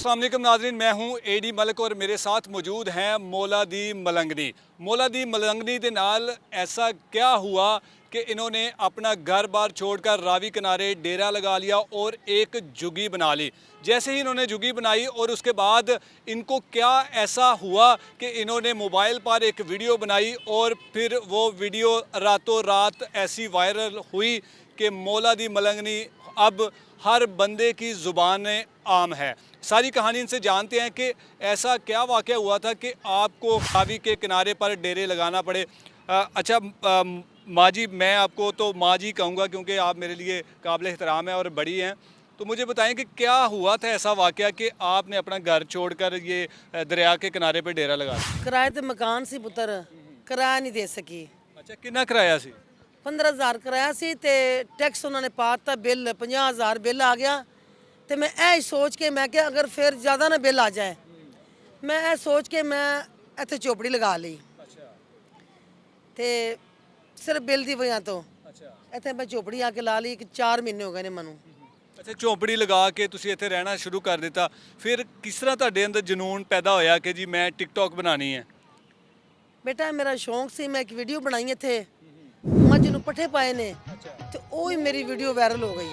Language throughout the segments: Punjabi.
अस्सलाम वालेकुम नाज़रीन, मैं हूँ एडी मलिक और मेरे साथ मौजूद हैं मौला दी मलंगनी। मौला दी मलंगनी के नाल ऐसा क्या हुआ कि इन्होंने अपना घर बार छोड़कर रावी किनारे डेरा लगा लिया और एक झुग्गी बना ली। जैसे ही इन्होंने झुग्गी बनाई और उसके बाद इनको क्या ऐसा हुआ कि इन्होंने मोबाइल पर एक वीडियो बनाई और फिर वो वीडियो रातों रात ऐसी वायरल हुई कि मौला दी मलंगनी अब हर बंदे की ज़ुबान आम है। सारी कहानी इनसे जानते हैं कि ऐसा क्या वाक़या हुआ था कि आपको रावी के किनारे पर डेरे लगाना पड़े। अच्छा माँ जी, मैं आपको तो माँ जी कहूँगा क्योंकि आप मेरे लिए काबिल एहतराम है और बड़ी हैं। तो मुझे बताएं कि क्या हुआ था ऐसा वाक़या कि आपने अपना घर छोड़कर ये दरिया के किनारे पर डेरा लगा दिया? किराए ते मकान सी पुत्र, किराया नहीं दे सकी। अच्छा, कितना किराया सी? 15,000 किराया सी ते टैक्स उन्होंने पाता, बिल 50,000 बिल आ गया। तो मैं ऐ सोच के मैं क्या अगर फिर ज़्यादा ना बिल आ जाए, मैं ऐ सोच के मैं इत्थे चौपड़ी लगा ली ते सिर्फ बिल की वजह तो इत्थे मैं चौपड़ी आके ला ली कि 4 महीने हो गए ने मनु। अच्छा, झोंपड़ी लगा के ਤੁਸੀਂ ਇੱਥੇ ਰਹਿਣਾ ਸ਼ੁਰੂ ਕਰ ਦਿੱਤਾ। ਫਿਰ ਕਿਸ ਤਰ੍ਹਾਂ ਤੁਹਾਡੇ ਅੰਦਰ ਜਨੂਨ ਪੈਦਾ ਹੋਇਆ ਕਿ ਜੀ ਮੈਂ ਟਿਕਟੌਕ ਬਣਾਣੀ ਹੈ? बेटा मेरा शौक सी, मैं एक वीडियो बनाई इत्थे मझ नूं पट्ठे पाए ने ते ਉਹ ਹੀ ਮੇਰੀ ਵੀਡੀਓ ਵਾਇਰਲ ਹੋ ਗਈ।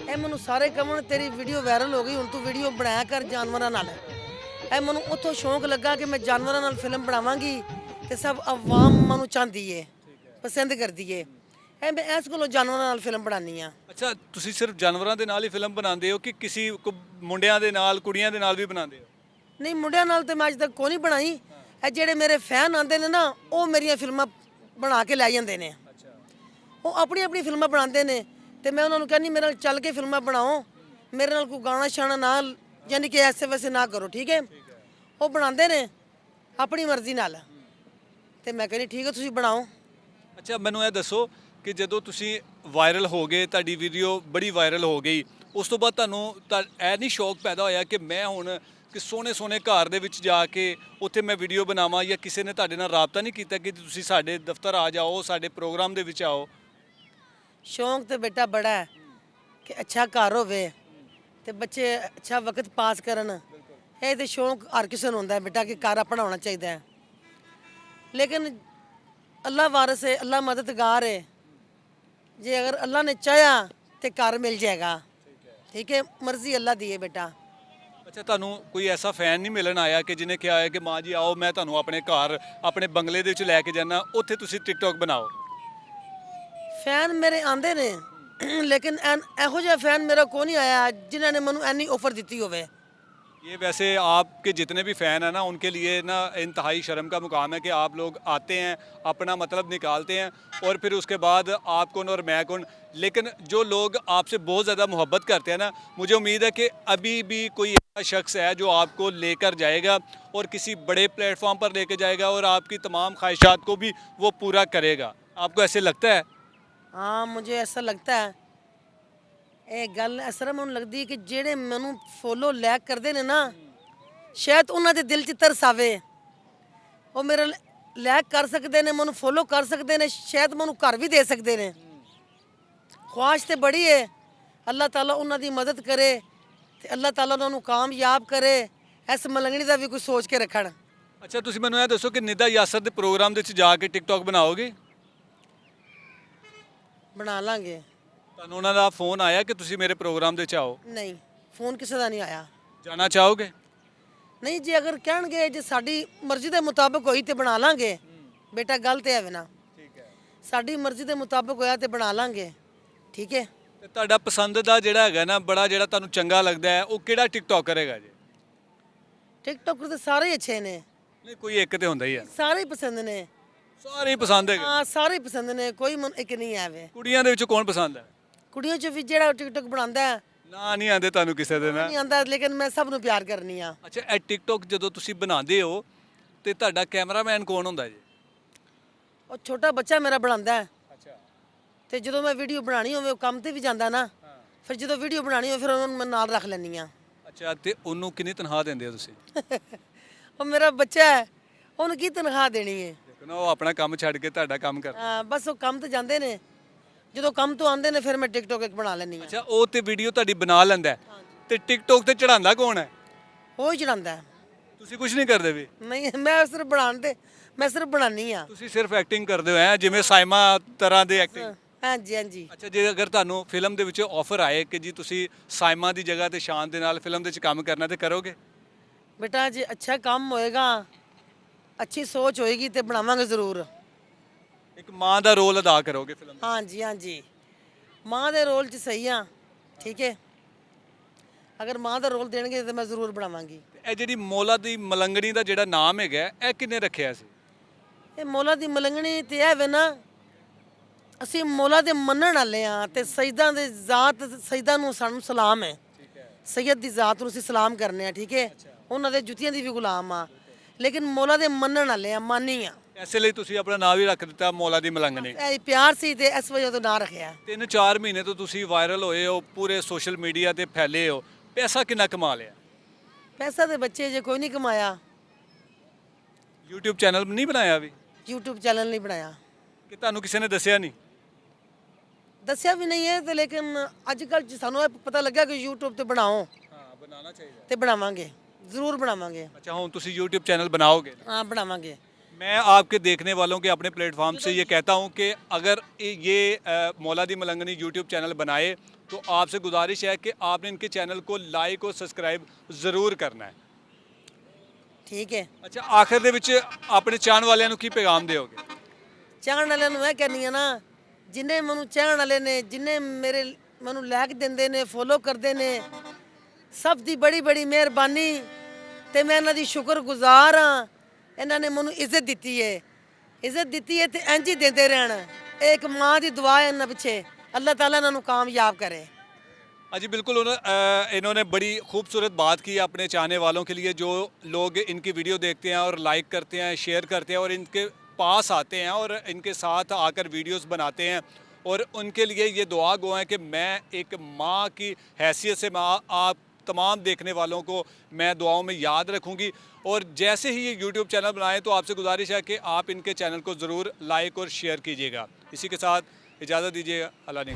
ਇਹ ਮੈਨੂੰ ਸਾਰੇ ਕਹਣ ਤੇਰੀ ਵੀਡੀਓ ਵਾਇਰਲ ਹੋ ਗਈ, ਹੁਣ ਤੂੰ ਵੀਡੀਓ ਬਣਾਇਆ ਕਰ ਜਾਨਵਰਾਂ ਨਾਲ। ਇਹ ਮੈਨੂੰ ਉੱਥੋਂ ਸ਼ੌਂਕ ਲੱਗਾ ਕਿ ਮੈਂ ਜਾਨਵਰਾਂ ਨਾਲ ਫਿਲਮ ਬਣਾਵਾਂਗੀ ਤੇ ਸਭ ਆਵਾਮ ਮੈਨੂੰ ਚਾਹੁੰਦੀ ਏ, ਪਸੰਦ ਕਰਦੀ ਏ। ਇਹ ਮੈਂ ਇਸ ਕੋਲੋਂ ਜਾਨਵਰਾਂ ਨਾਲ ਫਿਲਮ ਬਣਾਉਣੀ ਆ। ਅੱਛਾ, ਤੁਸੀਂ ਸਿਰਫ ਜਾਨਵਰਾਂ ਦੇ ਨਾਲ ਹੀ ਫਿਲਮ ਬਣਾਉਂਦੇ ਹੋ ਕਿ ਕਿਸੇ ਮੁੰਡਿਆਂ ਦੇ ਨਾਲ ਕੁੜੀਆਂ ਦੇ ਨਾਲ ਵੀ ਬਣਾਉਂਦੇ ਹੋ? ਨਹੀਂ, ਮੁੰਡਿਆਂ ਨਾਲ ਤੇ ਮੈਂ ਅੱਜ ਤੱਕ ਕੋਈ ਨਹੀਂ ਬਣਾਈ। ਇਹ ਜਿਹੜੇ ਮੇਰੇ ਫੈਨ ਆਉਂਦੇ ਨੇ ਨਾ, ਉਹ ਮੇਰੀਆਂ ਫਿਲਮਾਂ ਬਣਾ ਕੇ ਲੈ ਜਾਂਦੇ ਨੇ। ਉਹ ਆਪਣੀ ਆਪਣੀ ਫਿਲਮਾਂ ਬਣਾਉਂਦੇ ਨੇ ਤੇ ਮੈਂ ਉਹਨਾਂ ਨੂੰ ਕਹਿੰਦੀ ਮੇਰੇ ਨਾਲ ਚੱਲ ਕੇ ਫਿਲਮਾਂ ਬਣਾਓ, ਮੇਰੇ ਨਾਲ ਕੋਈ ਗਾਣਾ ਸ਼ਾਣਾ ਨਾਲ ਯਾਨੀ ਕਿ ਐਸੇ ਵੈਸੇ ਨਾ ਕਰੋ, ਠੀਕ ਹੈ। ਉਹ ਬਣਾਉਂਦੇ ਨੇ ਆਪਣੀ ਮਰਜ਼ੀ ਨਾਲ ਤੇ ਮੈਂ ਕਹਿੰਦੀ ਠੀਕ ਹੈ ਤੁਸੀਂ ਬਣਾਓ। ਅੱਛਾ, ਮੈਨੂੰ ਇਹ ਦੱਸੋ ਕਿ ਜਦੋਂ ਤੁਸੀਂ ਵਾਇਰਲ ਹੋ ਗਏ, ਤੁਹਾਡੀ ਵੀਡੀਓ ਬੜੀ ਵਾਇਰਲ ਹੋ ਗਈ, ਉਸ ਤੋਂ ਬਾਅਦ ਤੁਹਾਨੂੰ ਇਹ ਨਹੀਂ ਸ਼ੌਕ ਪੈਦਾ ਹੋਇਆ ਕਿ ਮੈਂ ਹੁਣ ਕਿ ਸੋਹਣੇ ਸੋਹਣੇ ਘਰ ਦੇ ਵਿੱਚ ਜਾ ਕੇ ਉੱਥੇ ਮੈਂ ਵੀਡੀਓ ਬਣਾਵਾਂ, ਜਾਂ ਕਿਸੇ ਨੇ ਤੁਹਾਡੇ ਨਾਲ ਰਾਬਤਾ ਨਹੀਂ ਕੀਤਾ ਕਿ ਤੁਸੀਂ ਸਾਡੇ ਦਫ਼ਤਰ ਆ ਜਾਓ, ਸਾਡੇ ਪ੍ਰੋਗਰਾਮ ਦੇ ਵਿੱਚ ਆਓ? ਸ਼ੌਂਕ ਤੇ ਬੇਟਾ ਬੜਾ ਹੈ ਕਿ ਅੱਛਾ ਘਰ ਹੋਵੇ ਤੇ ਬੱਚੇ ਅੱਛਾ ਵਕਤ ਪਾਸ ਕਰਨ। ਇਹ ਤੇ ਸ਼ੌਂਕ ਹਰ ਕਿਸੇ ਨੂੰ ਹੁੰਦਾ ਹੈ ਬੇਟਾ ਕਿ ਘਰ ਆਪਣਾ ਹੋਣਾ ਚਾਹੀਦਾ ਹੈ। ਲੇਕਿਨ ਅੱਲਾ ਵਾਰਿਸ ਹੈ, ਅੱਲਾ ਮਦਦਗਾਰ ਹੈ। ਜੇ ਅਗਰ ਅੱਲਾ ਨੇ ਚਾਹਿਆ ਤੇ ਘਰ ਮਿਲ ਜਾਏਗਾ, ਠੀਕ ਹੈ। ਮਰਜ਼ੀ ਅੱਲਾ ਦੀ ਹੈ ਬੇਟਾ। ਅੱਛਾ, ਤੁਹਾਨੂੰ ਕੋਈ ਐਸਾ ਫੈਨ ਨਹੀਂ ਮਿਲਣ ਆਇਆ ਕਿ ਜਿਹਨੇ ਕਿਹਾ ਹੈ ਕਿ ਮਾਂ ਜੀ ਆਓ ਮੈਂ ਤੁਹਾਨੂੰ ਆਪਣੇ ਘਰ ਆਪਣੇ ਬੰਗਲੇ ਦੇ ਵਿੱਚ ਲੈ ਕੇ ਜਾਣਾ, ਉੱਥੇ ਤੁਸੀਂ ਟਿਕਟੌਕ ਬਣਾਓ? ਫੈਨ ਮੇਰੇ ਆਂਦੇ ਨੇ ਲੇਕਿਨ ਇਹੋ ਜਿਹਾ ਫੈਨ ਮੇਰਾ ਕੋਈ ਨਹੀਂ ਆਇਆ ਜਿਨ੍ਹਾਂ ਨੇ ਮੈਨੂੰ ਐਨੀ ਆਫਰ ਦਿੱਤੀ ਹੋਵੇ। ये वैसे आपके जितने भी फ़ैन हैं ना, उनके लिए ना इंतहाई शर्म का मुकाम है कि आप लोग आते हैं, अपना मतलब निकालते हैं और फिर उसके बाद आप कौन और मैं कौन। लेकिन जो लोग आपसे बहुत ज़्यादा मोहब्बत करते हैं ना, मुझे उम्मीद है कि अभी भी कोई ऐसा शख्स है जो आपको लेकर जाएगा और किसी बड़े प्लेटफॉर्म पर लेकर जाएगा और आपकी तमाम ख्वाहिशात को भी वो पूरा करेगा। आपको ऐसे लगता है? हाँ, मुझे ऐसा लगता है। ਇਹ ਗੱਲ ਇਸ ਤਰ੍ਹਾਂ ਮੈਨੂੰ ਲੱਗਦੀ ਕਿ ਜਿਹੜੇ ਮੈਨੂੰ ਫੋਲੋ ਲਾਇਕ ਕਰਦੇ ਨੇ ਨਾ, ਸ਼ਾਇਦ ਉਹਨਾਂ ਦੇ ਦਿਲ 'ਚ ਤਰਸ ਆਵੇ। ਉਹ ਮੇਰੇ ਲਾਇਕ ਕਰ ਸਕਦੇ ਨੇ, ਮੈਨੂੰ ਫੋਲੋ ਕਰ ਸਕਦੇ ਨੇ, ਸ਼ਾਇਦ ਮੈਨੂੰ ਘਰ ਵੀ ਦੇ ਸਕਦੇ ਨੇ। ਖੁਆਇਸ਼ ਤੇ ਬੜੀ ਹੈ, ਅੱਲਾਹ ਤਾਲਾ ਉਹਨਾਂ ਦੀ ਮਦਦ ਕਰੇ ਤੇ ਅੱਲਾਹ ਤਾਲਾ ਉਹਨਾਂ ਨੂੰ ਕਾਮਯਾਬ ਕਰੇ। ਇਸ ਮਲੰਗਣੀ ਦਾ ਵੀ ਕੋਈ ਸੋਚ ਕੇ ਰੱਖਣ। ਅੱਛਾ, ਤੁਸੀਂ ਮੈਨੂੰ ਇਹ ਦੱਸੋ ਕਿ ਨਿਦਾ ਯਾਸਰ ਦੇ ਪ੍ਰੋਗਰਾਮ ਦੇ ਵਿੱਚ ਜਾ ਕੇ ਟਿਕਟੌਕ ਬਣਾਓਗੇ? ਬਣਾ ਲਾਂਗੇ। ਤੁਹਾਨੂੰ ਉਹਨਾਂ ਦਾ ਫੋਨ ਆਇਆ ਕਿ ਤੁਸੀਂ ਮੇਰੇ ਪ੍ਰੋਗਰਾਮ ਦੇ ਵਿੱਚ ਆਓ? ਨਹੀਂ, ਫੋਨ ਕਿਸੇ ਦਾ ਨਹੀਂ ਆਇਆ। ਜਾਣਾ ਚਾਹੋਗੇ? ਨਹੀਂ, ਜੇ ਅਗਰ ਕਹਿਣਗੇ ਜੇ ਸਾਡੀ ਮਰਜ਼ੀ ਦੇ ਮੁਤਾਬਕ ਹੋਈ ਤੇ ਬਣਾ ਲਾਂਗੇ ਬੇਟਾ। ਗੱਲ ਤੇ ਐਵੇਂ ਨਾ, ਠੀਕ ਹੈ, ਸਾਡੀ ਮਰਜ਼ੀ ਦੇ ਮੁਤਾਬਕ ਹੋਇਆ ਤੇ ਬਣਾ ਲਾਂਗੇ, ਠੀਕ ਹੈ। ਤੇ ਤੁਹਾਡਾ ਪਸੰਦ ਦਾ ਜਿਹੜਾ ਹੈਗਾ ਨਾ, ਬੜਾ ਜਿਹੜਾ ਤੁਹਾਨੂੰ ਚੰਗਾ ਲੱਗਦਾ ਹੈ, ਉਹ ਕਿਹੜਾ ਟਿਕਟੌਕਰ ਹੈਗਾ ਜੀ? ਟਿਕਟੋਕਰ ਤੇ ਸਾਰੇ ਹੀ ਅੱਛੇ ਨੇ, ਨਹੀਂ ਕੋਈ ਇੱਕ ਤੇ ਹੁੰਦਾ ਹੀ ਹੈ। ਸਾਰੇ ਹੀ ਪਸੰਦ ਨੇ। ਸਾਰੇ ਹੀ ਪਸੰਦ ਹੈਗੇ? ਹਾਂ, ਸਾਰੇ ਹੀ ਪਸੰਦ ਨੇ, ਕੋਈ ਇੱਕ ਨਹੀਂ ਆਵੇ। ਕੁੜੀਆਂ ਦੇ ਵਿੱਚ ਕੌਣ ਪਸੰਦ ਹੈ? ਕੁੜੀਆਂ 'ਚ ਵੀ ਜਿਹੜਾ ਟਿਕਟੋਕ ਬਣਾਉਂਦਾ ਹੈ ਨਾ ਨਹੀਂ ਆਉਂਦੇ ਤੁਹਾਨੂੰ ਕਿਸੇ ਦੇ ਨਾ? ਨਹੀਂ ਆਉਂਦਾ, ਲੇਕਿਨ ਮੈਂ ਸਭ ਨੂੰ ਪਿਆਰ ਕਰਨੀ ਆ। ਅੱਛਾ, ਇਹ ਟਿਕਟੌਕ ਜਦੋਂ ਤੁਸੀਂ ਬਣਾਉਂਦੇ ਹੋ ਤੇ ਤੁਹਾਡਾ ਕੈਮਰਾਮੈਨ ਕੌਣ ਹੁੰਦਾ ਜੀ? ਉਹ ਛੋਟਾ ਬੱਚਾ ਮੇਰਾ ਬਣਾਉਂਦਾ ਹੈ ਅੱਛਾ। ਤੇ ਜਦੋਂ ਮੈਂ ਵੀਡੀਓ ਬਣਾਣੀ ਹੋਵੇ ਉਹ ਕੰਮ ਤੇ ਵੀ ਜਾਂਦਾ ਨਾ, ਫਿਰ ਜਦੋਂ ਵੀਡੀਓ ਬਣਾਣੀ ਹੋਵੇ ਫਿਰ ਉਹਨੂੰ ਮੈਂ ਨਾਲ ਰੱਖ ਲੈਂਦੀ ਆ। ਅੱਛਾ, ਤੇ ਉਹਨੂੰ ਕਿੰਨੀ ਤਨਖਾਹ ਦਿੰਦੇ ਹੋ ਤੁਸੀਂ? ਉਹ ਮੇਰਾ ਬੱਚਾ ਹੈ, ਉਹਨੂੰ ਕੀ ਤਨਖਾਹ ਦੇਣੀ ਹੈ? ਦੇਖੋ ਨਾ, ਉਹ ਆਪਣਾ ਕੰਮ ਛੱਡ ਕੇ ਤੁਹਾਡਾ ਕੰਮ ਕਰਦਾ। ਹਾਂ, ਬਸ ਉਹ ਕੰਮ ਤੇ ਜਾਂਦੇ ਨੇ, ਜਦੋਂ ਕੰਮ ਤੋਂ ਆਉਂਦੇ ਨੇ ਫਿਰ ਮੈਂ ਟਿਕਟੋਕ ਇੱਕ ਬਣਾ ਲੈਂਦੀ ਆ। ਅੱਛਾ, ਉਹ ਤੇ ਵੀਡੀਓ ਤੁਹਾਡੀ ਬਣਾ ਲੈਂਦਾ ਹੈ, ਤੇ ਟਿਕਟੋਕ ਤੇ ਚੜਾਉਂਦਾ ਕੌਣ ਹੈ? ਉਹ ਹੀ ਚੜਾਉਂਦਾ ਹੈ। ਤੁਸੀਂ ਕੁਝ ਨਹੀਂ ਕਰਦੇ ਵੀ? ਨਹੀਂ, ਮੈਂ ਸਿਰਫ ਬਣਾਉਣ ਤੇ ਮੈਂ ਸਿਰਫ ਬਣਾਉਣੀ ਆ। ਤੁਸੀਂ ਸਿਰਫ ਐਕਟਿੰਗ ਕਰਦੇ ਹੋ ਐ, ਜਿਵੇਂ ਸਾਇਮਾ ਤਰ੍ਹਾਂ ਦੇ ਐਕਟਿੰਗ? ਹਾਂਜੀ ਹਾਂਜੀ। ਅੱਛਾ, ਜੇ ਅਗਰ ਤੁਹਾਨੂੰ ਫਿਲਮ ਦੇ ਵਿੱਚ ਆਫਰ ਆਏ ਕਿ ਜੀ ਤੁਸੀਂ ਸਾਇਮਾ ਦੀ ਜਗ੍ਹਾ ਤੇ ਸ਼ਾਨ ਦੇ ਨਾਲ ਫਿਲਮ ਦੇ ਵਿੱਚ ਕੰਮ ਕਰਨਾ, ਤੇ ਕਰੋਗੇ? ਬੇਟਾ ਜੇ ਅੱਛਾ ਕੰਮ ਹੋਏਗਾ, ਅੱਛੀ ਸੋਚ ਹੋਏਗੀ ਤੇ ਬਣਾਵਾਂਗੇ ਜ਼ਰੂਰ। ਇੱਕ ਮਾਂ ਦਾ ਰੋਲ ਅਦਾ ਕਰੋਗੇ ਫਿਲਮ ਦੇ? ਹਾਂਜੀ ਹਾਂਜੀ, ਮਾਂ ਦੇ ਰੋਲ 'ਚ ਸਹੀ ਆ। ਠੀਕ ਹੈ, ਅਗਰ ਮਾਂ ਦਾ ਰੋਲ ਦੇਣਗੇ ਤਾਂ ਮੈਂ ਜ਼ਰੂਰ ਬਣਾਵਾਂਗੀ। ਇਹ ਜਿਹੜੀ ਮੌਲਾ ਦੀ ਮਲੰਗਣੀ ਦਾ ਜਿਹੜਾ ਨਾਮ ਹੈਗਾ, ਇਹ ਕਿੰਨੇ ਰੱਖਿਆ ਸੀ? ਇਹ ਮੌਲਾ ਦੀ ਮਲੰਗਣੀ ਤੇ ਇਹ ਵੇ ਨਾ, ਅਸੀਂ ਮੌਲਾ ਦੇ ਮੰਨਣ ਵਾਲੇ ਆ ਤੇ ਸਜਦਾ ਦੇ ਜ਼ਾਤ, ਸਜਦਾ ਨੂੰ ਸਾਨੂੰ ਸਲਾਮ ਹੈ। ਸੈਯਦ ਦੀ ਜ਼ਾਤ ਨੂੰ ਅਸੀਂ ਸਲਾਮ ਕਰਨੇ ਆ। ਠੀਕ ਹੈ, ਉਹਨਾਂ ਦੇ ਜੁੱਤੀਆਂ ਦੀ ਵੀ ਗੁਲਾਮ ਆ, ਲੇਕਿਨ ਮੌਲਾ ਦੇ ਮੰਨਣ ਵਾਲੇ ਆ, ਮਾਨੀ ਆ। ਐਸੇ ਲਈ ਤੁਸੀਂ ਆਪਣਾ ਨਾਮ ਵੀ ਰੱਖ ਦਿੱਤਾ ਮੌਲਾ ਦੀ ਮਲੰਗਣੀ? ਇਹ ਪਿਆਰ ਸੀ ਤੇ ਇਸ ਵਜ੍ਹਾ ਤੋਂ ਨਾਂ ਰੱਖਿਆ। 3-4 ਮਹੀਨੇ ਤੋਂ ਤੁਸੀਂ ਵਾਇਰਲ ਹੋਏ ਹੋ, ਪੂਰੇ ਸੋਸ਼ਲ ਮੀਡੀਆ ਤੇ ਫੈਲੇ ਹੋ, ਪੈਸਾ ਕਿੰਨਾ ਕਮਾ ਲਿਆ? ਪੈਸਾ ਦੇ ਬੱਚੇ ਜੇ ਕੋਈ ਨਹੀਂ ਕਮਾਇਆ। YouTube ਚੈਨਲ ਨਹੀਂ ਬਣਾਇਆ ਵੀ? YouTube ਚੈਨਲ ਨਹੀਂ ਬਣਾਇਆ। ਕਿ ਤੁਹਾਨੂੰ ਕਿਸੇ ਨੇ ਦੱਸਿਆ ਨਹੀਂ? ਦੱਸਿਆ ਵੀ ਨਹੀਂ ਹੈ ਤੇ ਲੇਕਿਨ ਅੱਜ ਕੱਲ੍ਹ ਸਾਨੂੰ ਇਹ ਪਤਾ ਲੱਗਾ ਕਿ YouTube ਤੇ ਬਣਾਓ ਹਾਂ, ਬਣਾਉਣਾ ਚਾਹੀਦਾ ਤੇ ਬਣਾਵਾਂਗੇ, ਜ਼ਰੂਰ ਬਣਾਵਾਂਗੇ। अच्छा, ਹੁਣ ਤੁਸੀਂ YouTube चैनल बनाओगे? हाँ, बनावांगे। मैं आपके देखने वालों के अपने प्लेटफॉर्म से ये कहता हूँ कि अगर ये मौला दी मलंगनी YouTube चैनल बनाए तो आपसे गुजारिश है कि आपने इनके चैनल को लाइक और सब्सक्राइब ज़रूर करना है। ठीक है। अच्छा, आखिर ਦੇ ਵਿੱਚ ਆਪਣੇ ਚਾਹਣ ਵਾਲਿਆਂ ਨੂੰ ਕੀ ਪੈਗਾਮ ਦਿਓਗੇ? ਚਾਹਣ ਵਾਲਿਆਂ ਨੂੰ ਇਹ ਕਹਿੰਦੀ ਆ ਨਾ, ਜਿੰਨੇ ਮੈਨੂੰ ਚਾਹਣ ਵਾਲੇ ਨੇ, ਜਿੰਨੇ ਮੈਨੂੰ ਲਾਇਕ ਦਿੰਦੇ ਨੇ, ਫੋਲੋ ਕਰਦੇ ਨੇ, ਸਭ ਦੀ ਬੜੀ ਬੜੀ ਮਿਹਰਬਾਨੀ ਤੇ ਮੈਂ ਇਹਨਾਂ ਦੀ ਸ਼ੁਕਰਗੁਜ਼ਾਰ ਹਾਂ। ਇਹਨਾਂ ਨੇ ਮੈਨੂੰ ਇੱਜ਼ਤ ਦਿੱਤੀ ਹੈ, ਇੱਜ਼ਤ ਦਿੱਤੀ ਹੈ ਤੇ ਇੰਝ ਹੀ ਦਿੰਦੇ ਰਹਿਣ। ਇਹ ਇੱਕ ਮਾਂ ਦੀ ਦੁਆ ਹੈ ਇਹਨਾਂ ਪਿੱਛੇ, अल्लाह ताला इन्हों कामयाब करे। जी बिल्कुल, इन्होंने बड़ी खूबसूरत बात की अपने चाहने वालों के लिए, जो लोग इनकी वीडियो देखते हैं और लाइक करते हैं, शेयर करते हैं और इनके पास आते हैं और इनके साथ आकर वीडियोस बनाते हैं, और उनके लिए ये दुआ गो है कि मैं एक माँ की हैसियत से मैं आप तमाम देखने वालों को मैं दुआओं में याद रखूँगी। और जैसे ही ये YouTube चैनल बनाएं तो आपसे गुजारिश है कि आप इनके चैनल को ज़रूर लाइक और शेयर कीजिएगा। इसी के साथ इजाज़त दीजिएगा। अल्लाह ने